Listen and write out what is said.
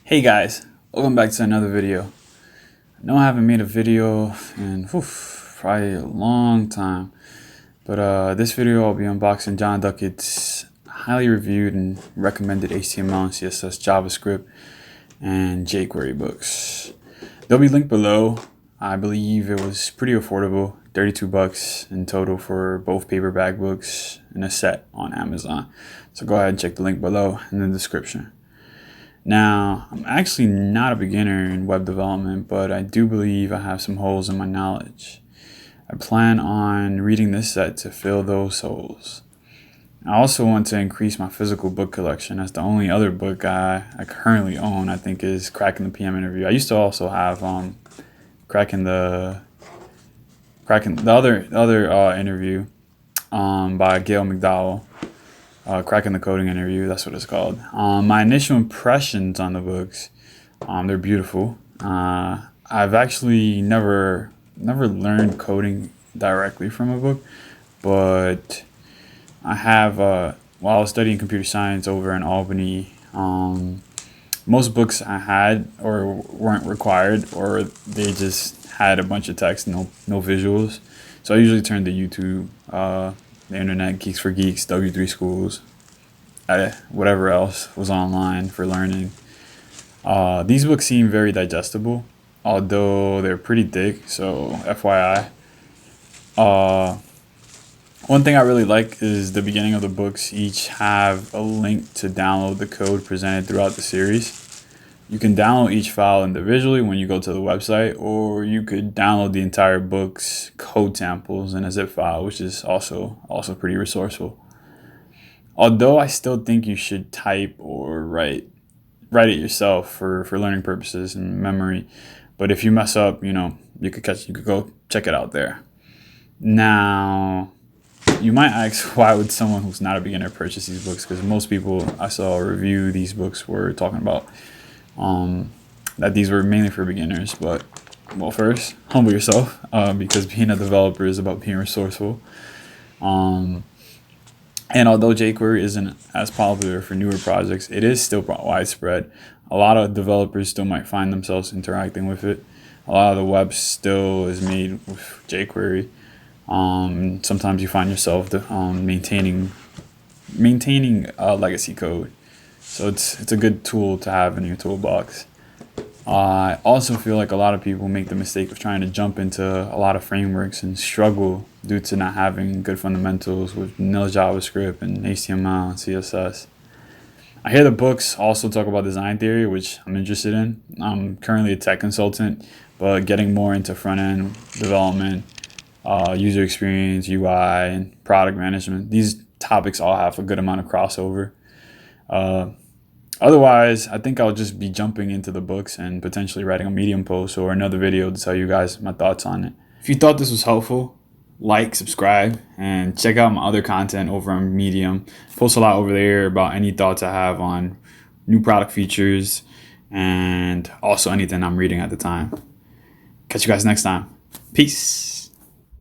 Hey guys, welcome back to another video. I know I haven't made a video in probably a long time, but this video I'll be unboxing John Duckett's highly reviewed and recommended HTML and CSS, JavaScript, and jQuery books. They'll be linked below. I believe it was pretty affordable, 32 bucks in total for both paperback books in a set on Amazon. So go ahead and check the link below in the description. Now, I'm actually not a beginner in web development, but I do believe I have some holes in my knowledge. I plan on reading this set to fill those holes. I also want to increase my physical book collection, as the only other book I currently own, I think, is Cracking the PM Interview. I used to also have Cracking the other interview by Gail McDowell. Cracking the Coding Interview, that's what it's called. My initial impressions on the books, they're beautiful. I've actually never learned coding directly from a book, but I have, while I was studying computer science over in Albany, most books I had or weren't required, or they just had a bunch of text, no visuals. So I usually turned to YouTube, the internet, Geeks for Geeks, W3 Schools, whatever else was online for learning. These books seem very digestible, although they're pretty thick, so FYI. One thing I really like is the beginning of the books each have a link to download the code presented throughout the series. You can download each file individually when you go to the website, or you could download the entire book's code samples in a zip file, which is also pretty resourceful. Although I still think you should type or write it yourself for learning purposes and memory. But if you mess up, you could go check it out there. Now, you might ask, why would someone who's not a beginner purchase these books? Because most people I saw review these books were talking about that these were mainly for beginners. But, well, first, humble yourself, because being a developer is about being resourceful. And although jQuery isn't as popular for newer projects, it is still widespread. A lot of developers still might find themselves interacting with it. A lot of the web still is made with jQuery. Sometimes you find yourself maintaining legacy code. So it's a good tool to have in your toolbox. I also feel like a lot of people make the mistake of trying to jump into a lot of frameworks and struggle due to not having good fundamentals with nil JavaScript and HTML and CSS. I hear the books also talk about design theory, which I'm interested in. I'm currently a tech consultant, but getting more into front-end development, user experience, UI, and product management. These topics all have a good amount of crossover. Otherwise, I think I'll just be jumping into the books and potentially writing a Medium post or another video to tell you guys my thoughts on it. If you thought this was helpful, like, subscribe, and check out my other content over on Medium. Post a lot over there about any thoughts I have on new product features and also anything I'm reading at the time. Catch you guys next time. Peace.